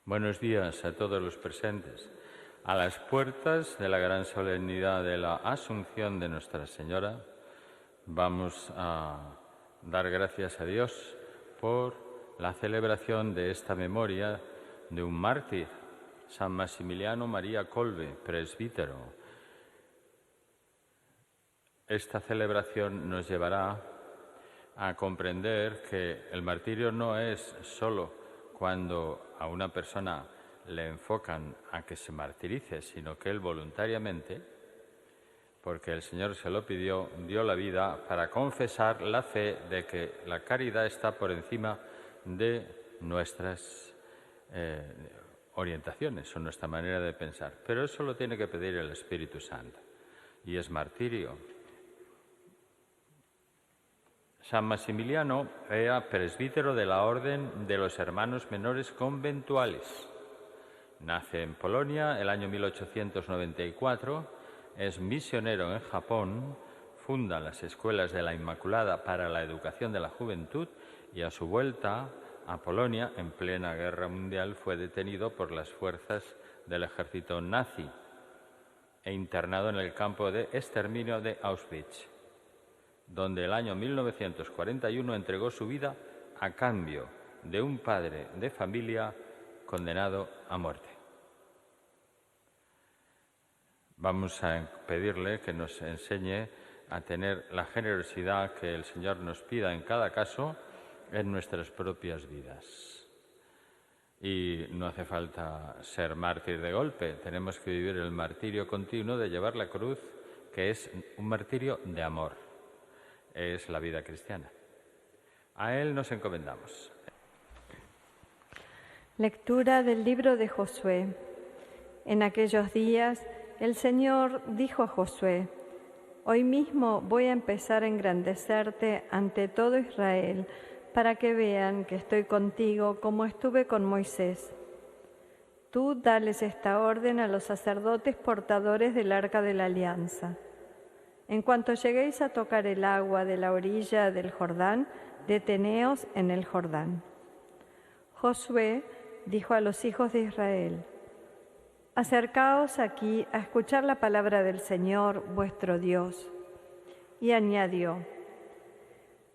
Buenos días a todos los presentes. A las puertas de la gran solemnidad de la Asunción de Nuestra Señora, vamos a dar gracias a Dios por la celebración de esta memoria de un mártir, San Maximiliano María Kolbe, presbítero. Esta celebración nos llevará a comprender que el martirio no es solo cuando a una persona le enfocan a que se martirice, sino que él voluntariamente, porque el Señor se lo pidió, dio la vida para confesar la fe de que la caridad está por encima de nuestras orientaciones o nuestra manera de pensar. Pero eso lo tiene que pedir el Espíritu Santo y es martirio. San Maximiliano era presbítero de la Orden de los Hermanos Menores Conventuales. Nace en Polonia el año 1894, es misionero en Japón, funda las Escuelas de la Inmaculada para la Educación de la Juventud y a su vuelta a Polonia, en plena Guerra Mundial, fue detenido por las fuerzas del ejército nazi e internado en el campo de exterminio de Auschwitz, donde el año 1941 entregó su vida a cambio de un padre de familia condenado a muerte. Vamos a pedirle que nos enseñe a tener la generosidad que el Señor nos pida en cada caso en nuestras propias vidas. Y no hace falta ser mártir de golpe, tenemos que vivir el martirio continuo de llevar la cruz, que es un martirio de amor. Es la vida cristiana. A Él nos encomendamos. Lectura del libro de Josué. En aquellos días el Señor dijo a Josué: Hoy mismo voy a empezar a engrandecerte ante todo Israel, para que vean que estoy contigo como estuve con Moisés. Tú dales esta orden a los sacerdotes portadores del Arca de la Alianza. En cuanto lleguéis a tocar el agua de la orilla del Jordán, deteneos en el Jordán. Josué dijo a los hijos de Israel: Acercaos aquí a escuchar la palabra del Señor, vuestro Dios. Y añadió: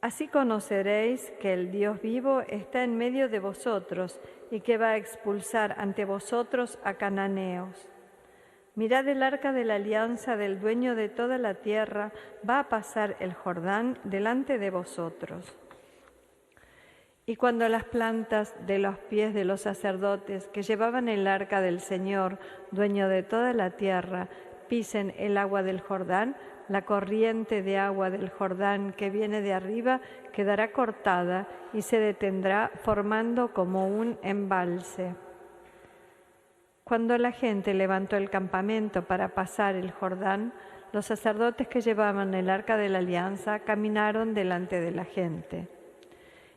Así conoceréis que el Dios vivo está en medio de vosotros y que va a expulsar ante vosotros a cananeos. Mirad, el arca de la alianza del dueño de toda la tierra va a pasar el Jordán delante de vosotros. Y cuando las plantas de los pies de los sacerdotes que llevaban el arca del Señor, dueño de toda la tierra, pisen el agua del Jordán, la corriente de agua del Jordán que viene de arriba quedará cortada y se detendrá formando como un embalse. Cuando la gente levantó el campamento para pasar el Jordán, los sacerdotes que llevaban el arca de la alianza caminaron delante de la gente.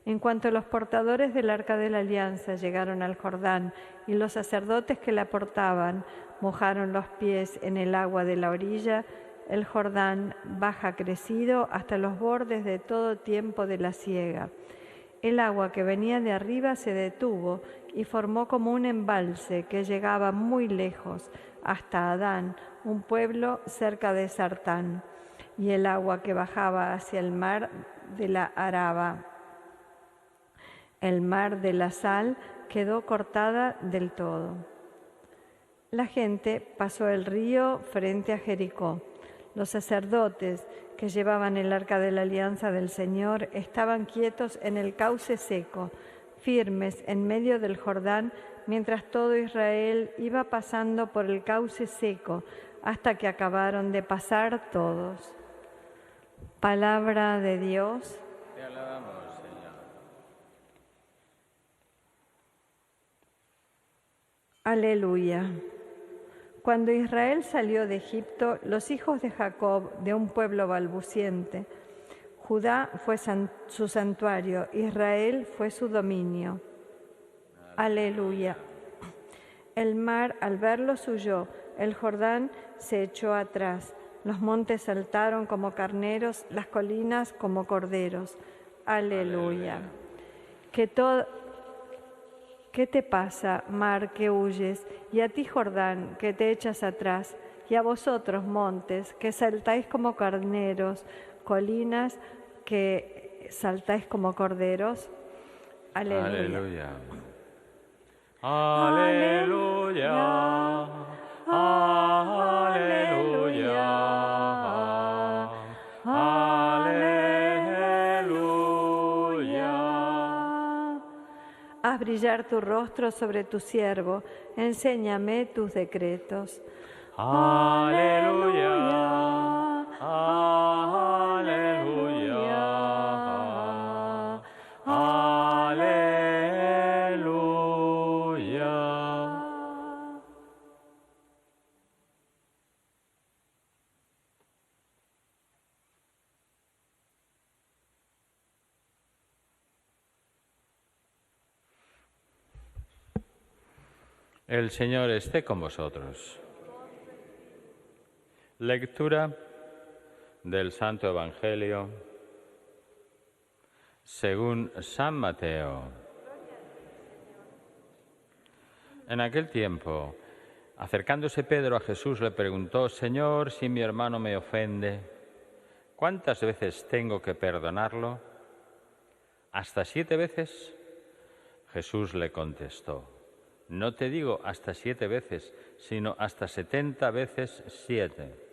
En cuanto los portadores del arca de la alianza llegaron al Jordán y los sacerdotes que la portaban mojaron los pies en el agua de la orilla, el Jordán baja crecido hasta los bordes de todo tiempo de la siega. El agua que venía de arriba se detuvo y formó como un embalse que llegaba muy lejos, hasta Adán, un pueblo cerca de Sartán, y el agua que bajaba hacia el mar de la Araba. El mar de la Sal quedó cortada del todo. La gente pasó el río frente a Jericó. Los sacerdotes que llevaban el arca de la alianza del Señor estaban quietos en el cauce seco, firmes en medio del Jordán, mientras todo Israel iba pasando por el cauce seco, hasta que acabaron de pasar todos. Palabra de Dios. Te alabamos, Señor. Aleluya. Cuando Israel salió de Egipto, los hijos de Jacob, de un pueblo balbuciente, Judá fue su santuario, Israel fue su dominio. Aleluya. El mar al verlos huyó, el Jordán se echó atrás, los montes saltaron como carneros, las colinas como corderos. Aleluya. Que todo ¿Qué te pasa, mar, que huyes? Y a ti, Jordán, que te echas atrás. Y a vosotros, montes, que saltáis como carneros, colinas, que saltáis como corderos. Aleluya. Aleluya. Aleluya. Aleluya. Haz brillar tu rostro sobre tu siervo, enséñame tus decretos. Aleluya. Aleluya. Aleluya. El Señor esté con vosotros. Lectura del Santo Evangelio según San Mateo. En aquel tiempo, acercándose Pedro a Jesús, le preguntó: Señor, si mi hermano me ofende, ¿cuántas veces tengo que perdonarlo? ¿Hasta 7 veces? Jesús le contestó: no te digo hasta 7 veces, sino hasta 70 veces 7.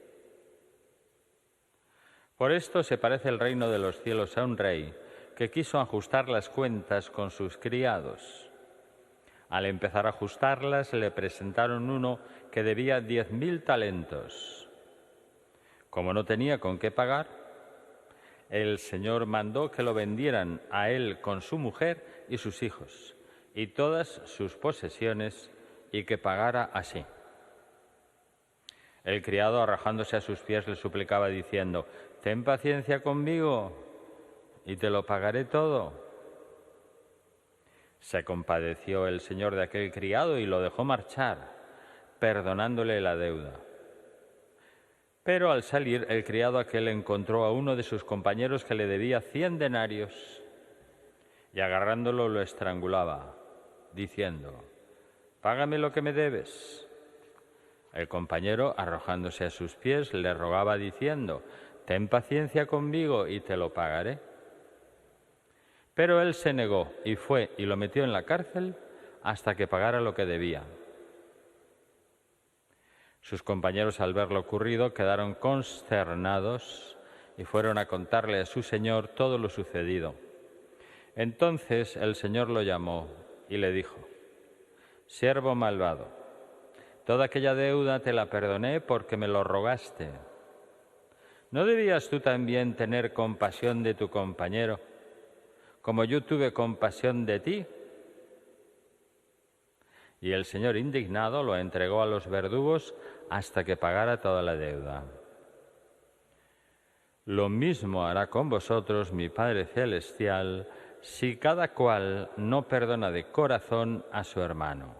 Por esto se parece el reino de los cielos a un rey que quiso ajustar las cuentas con sus criados. Al empezar a ajustarlas, le presentaron uno que debía 10.000 talentos. Como no tenía con qué pagar, el Señor mandó que lo vendieran a él con su mujer y sus hijos y todas sus posesiones, y que pagara así. El criado, arrojándose a sus pies, le suplicaba diciendo: ten paciencia conmigo y te lo pagaré todo. Se compadeció el señor de aquel criado y lo dejó marchar, perdonándole la deuda. Pero al salir, el criado aquel encontró a uno de sus compañeros que le debía 100 denarios y agarrándolo lo estrangulaba, diciendo: págame lo que me debes. El compañero, arrojándose a sus pies, le rogaba diciendo: ten paciencia conmigo y te lo pagaré. Pero él se negó y fue y lo metió en la cárcel hasta que pagara lo que debía. Sus compañeros, al ver lo ocurrido, quedaron consternados y fueron a contarle a su señor todo lo sucedido. Entonces el Señor lo llamó y le dijo: siervo malvado, toda aquella deuda te la perdoné porque me lo rogaste. ¿No debías tú también tener compasión de tu compañero, como yo tuve compasión de ti? Y el Señor, indignado, lo entregó a los verdugos hasta que pagara toda la deuda. Lo mismo hará con vosotros mi Padre Celestial, si cada cual no perdona de corazón a su hermano.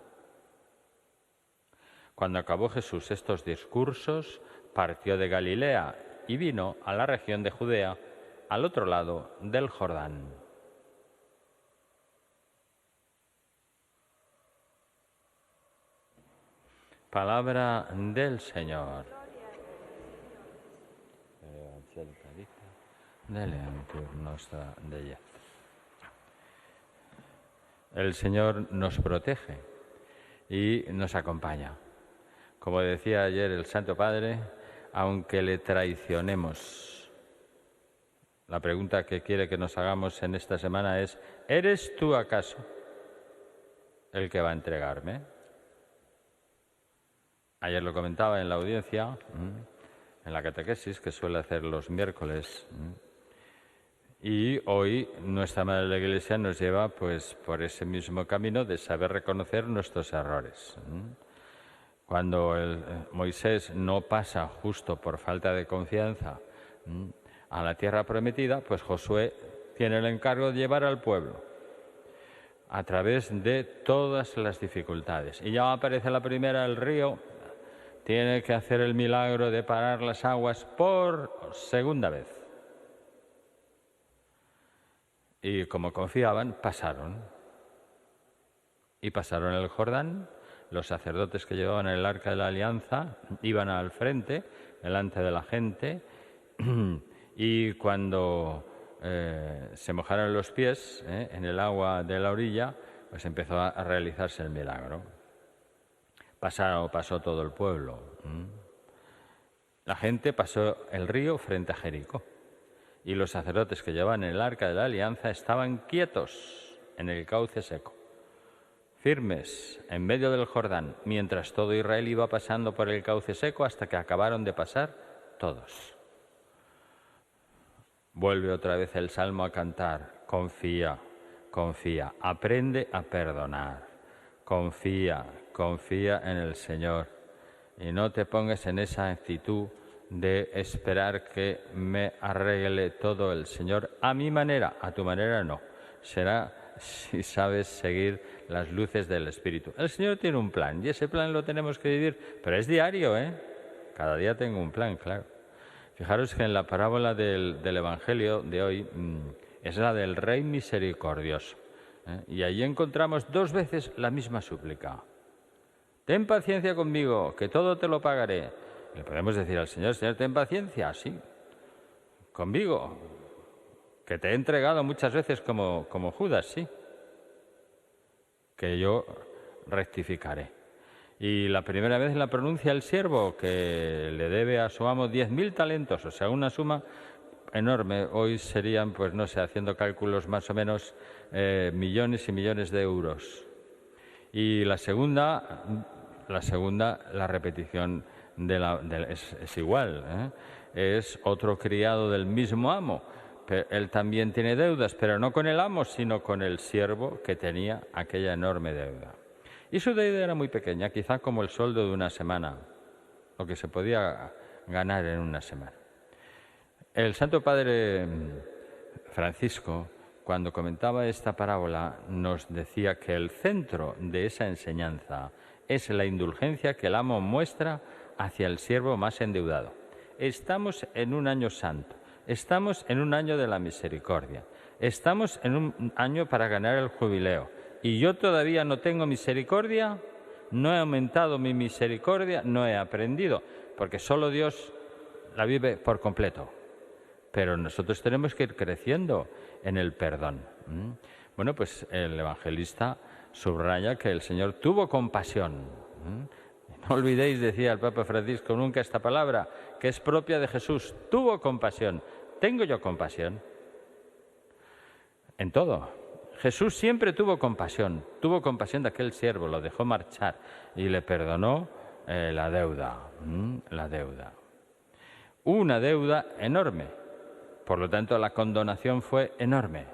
Cuando acabó Jesús estos discursos, partió de Galilea y vino a la región de Judea, al otro lado del Jordán. Palabra del Señor. El Señor nos protege y nos acompaña. Como decía ayer el Santo Padre, aunque le traicionemos. La pregunta que quiere que nos hagamos en esta semana es: ¿eres tú acaso el que va a entregarme? Ayer lo comentaba en la audiencia, en la catequesis que suele hacer los miércoles. Y hoy nuestra Madre de la Iglesia nos lleva pues por ese mismo camino de saber reconocer nuestros errores. Cuando Moisés no pasa justo por falta de confianza a la tierra prometida, pues Josué tiene el encargo de llevar al pueblo a través de todas las dificultades. Y ya aparece la primera, el río, tiene que hacer el milagro de parar las aguas por segunda vez. Y como confiaban, pasaron. Y pasaron el Jordán. Los sacerdotes que llevaban el arca de la alianza iban al frente, delante de la gente, y cuando se mojaron los pies en el agua de la orilla, pues empezó a realizarse el milagro. Pasó todo el pueblo. La gente pasó el río frente a Jericó, y los sacerdotes que llevaban el arca de la alianza estaban quietos en el cauce seco, firmes en medio del Jordán, mientras todo Israel iba pasando por el cauce seco hasta que acabaron de pasar todos. Vuelve otra vez el Salmo a cantar: confía, confía, aprende a perdonar, confía, confía en el Señor y no te pongas en esa actitud de esperar que me arregle todo el Señor a mi manera, a tu manera no. Será si sabes seguir las luces del Espíritu. El Señor tiene un plan y ese plan lo tenemos que vivir, pero es diario, Cada día tengo un plan, claro. Fijaros que en la parábola del Evangelio de hoy es la del Rey misericordioso. Y allí encontramos 2 veces la misma súplica. Ten paciencia conmigo, que todo te lo pagaré. Le podemos decir al Señor: Señor, ten paciencia, sí, conmigo, que te he entregado muchas veces como Judas, sí, que yo rectificaré. Y la primera vez la pronuncia el siervo, que le debe a su amo 10.000 talentos, o sea, una suma enorme. Hoy serían, pues no sé, haciendo cálculos más o menos, millones y millones de euros. Y la segunda, la repetición es igual, es otro criado del mismo amo. Él también tiene deudas, pero no con el amo, sino con el siervo que tenía aquella enorme deuda. Y su deuda era muy pequeña, quizá como el sueldo de una semana, lo que se podía ganar en una semana. El Santo Padre Francisco, cuando comentaba esta parábola, nos decía que el centro de esa enseñanza es la indulgencia que el amo muestra hacia el siervo más endeudado. Estamos en un año santo, estamos en un año de la misericordia, estamos en un año para ganar el jubileo. Y yo todavía no tengo misericordia, no he aumentado mi misericordia, no he aprendido, porque solo Dios la vive por completo. Pero nosotros tenemos que ir creciendo en el perdón. Bueno, pues el evangelista subraya que el Señor tuvo compasión. No olvidéis, decía el Papa Francisco, nunca esta palabra, que es propia de Jesús. Tuvo compasión. ¿Tengo yo compasión? En todo. Jesús siempre tuvo compasión de aquel siervo, lo dejó marchar y le perdonó la deuda. Una deuda enorme, por lo tanto la condonación fue enorme.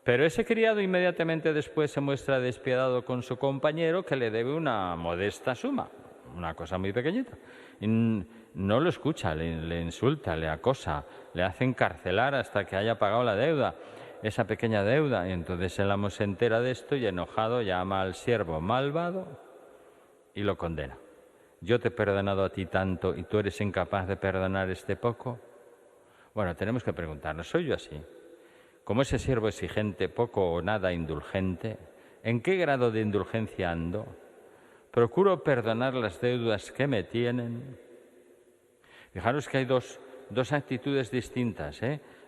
Pero ese criado inmediatamente después se muestra despiadado con su compañero, que le debe una modesta suma, una cosa muy pequeñita. Y no lo escucha, le insulta, le acosa, le hace encarcelar hasta que haya pagado la deuda, esa pequeña deuda. Y entonces el amo se entera de esto y enojado llama al siervo malvado y lo condena. Yo te he perdonado a ti tanto y tú eres incapaz de perdonar este poco. Bueno, tenemos que preguntarnos, ¿soy yo así? Como ese siervo exigente, poco o nada indulgente, ¿en qué grado de indulgencia ando? ¿Procuro perdonar las deudas que me tienen? Fijaros que hay dos actitudes distintas,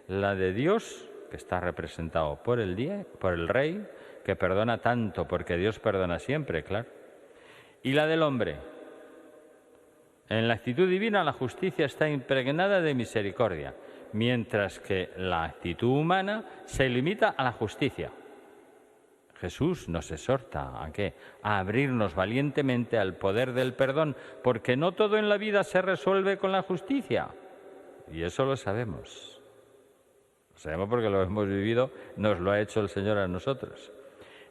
La de Dios, que está representado por el Rey, que perdona tanto porque Dios perdona siempre, claro. Y la del hombre. En la actitud divina la justicia está impregnada de misericordia, mientras que la actitud humana se limita a la justicia. Jesús nos exhorta ¿a qué? A abrirnos valientemente al poder del perdón, porque no todo en la vida se resuelve con la justicia. Y eso lo sabemos. Lo sabemos porque lo hemos vivido, nos lo ha hecho el Señor a nosotros.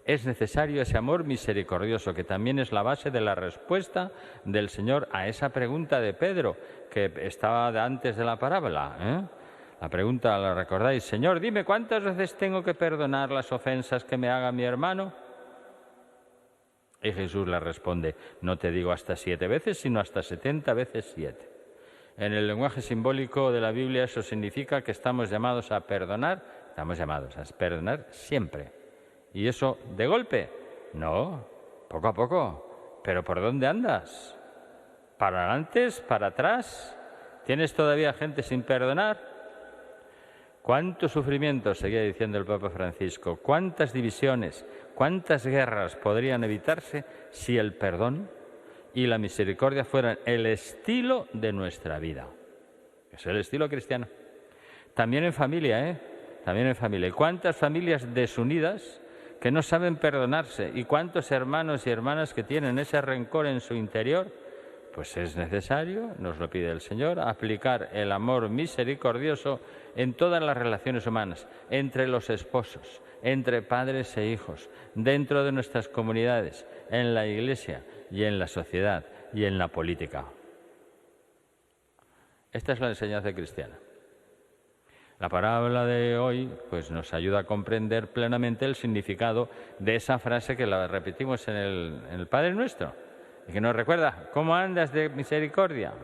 Es necesario ese amor misericordioso, que también es la base de la respuesta del Señor a esa pregunta de Pedro, que estaba antes de la parábola, La pregunta, ¿la recordáis? Señor, dime, ¿cuántas veces tengo que perdonar las ofensas que me haga mi hermano? Y Jesús le responde, no te digo hasta 7 veces, sino hasta 70 veces 7. En el lenguaje simbólico de la Biblia eso significa que estamos llamados a perdonar siempre. Y eso de golpe No, poco a poco. ¿Pero por dónde andas? ¿Para adelante? ¿Para atrás? ¿Tienes todavía gente sin perdonar? ¿Cuántos sufrimientos, seguía diciendo el Papa Francisco, cuántas divisiones, cuántas guerras podrían evitarse si el perdón y la misericordia fueran el estilo de nuestra vida? Es el estilo cristiano. También en familia, ¿eh? También en familia. ¿Y cuántas familias desunidas que no saben perdonarse? ¿Y cuántos hermanos y hermanas que tienen ese rencor en su interior? Pues es necesario, nos lo pide el Señor, aplicar el amor misericordioso en todas las relaciones humanas, entre los esposos, entre padres e hijos, dentro de nuestras comunidades, en la Iglesia y en la sociedad y en la política. Esta es la enseñanza cristiana. La parábola de hoy pues, nos ayuda a comprender plenamente el significado de esa frase que la repetimos en el Padre Nuestro, y que nos recuerda: ¿cómo andas de misericordia?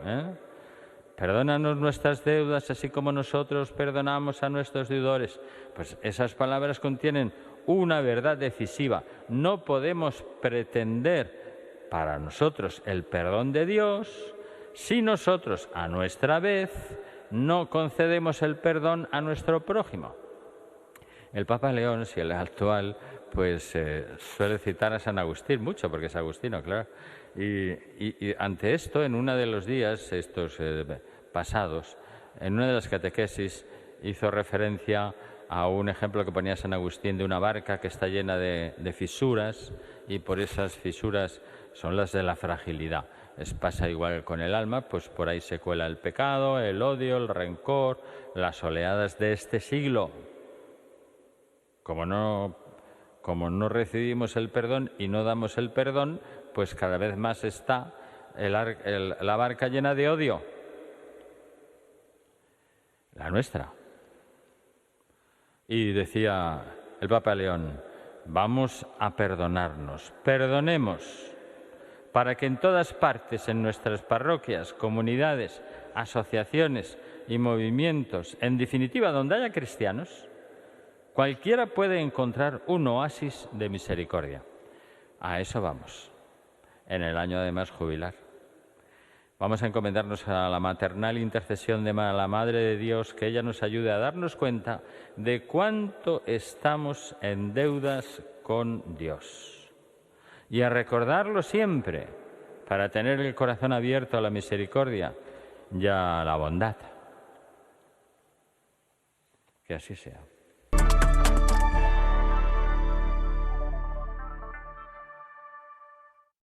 Perdónanos nuestras deudas, así como nosotros perdonamos a nuestros deudores. Pues esas palabras contienen una verdad decisiva. No podemos pretender para nosotros el perdón de Dios si nosotros, a nuestra vez, no concedemos el perdón a nuestro prójimo. El Papa León, si el actual, pues suele citar a San Agustín mucho, porque es agustino, claro. Y ante esto, en uno de los días estos pasados, en una de las catequesis, hizo referencia a un ejemplo que ponía San Agustín de una barca que está llena de fisuras, y por esas fisuras son las de la fragilidad. Pasa igual con el alma, pues por ahí se cuela el pecado, el odio, el rencor, las oleadas de este siglo. Como no recibimos el perdón y no damos el perdón, pues cada vez más está la barca llena de odio. La nuestra. Y decía el Papa León: vamos a perdonarnos, perdonemos, para que en todas partes, en nuestras parroquias, comunidades, asociaciones y movimientos, en definitiva, donde haya cristianos, cualquiera puede encontrar un oasis de misericordia. A eso vamos, en el año además jubilar. Vamos a encomendarnos a la maternal intercesión de la Madre de Dios, que ella nos ayude a darnos cuenta de cuánto estamos en deudas con Dios. Y a recordarlo siempre, para tener el corazón abierto a la misericordia y a la bondad. Que así sea.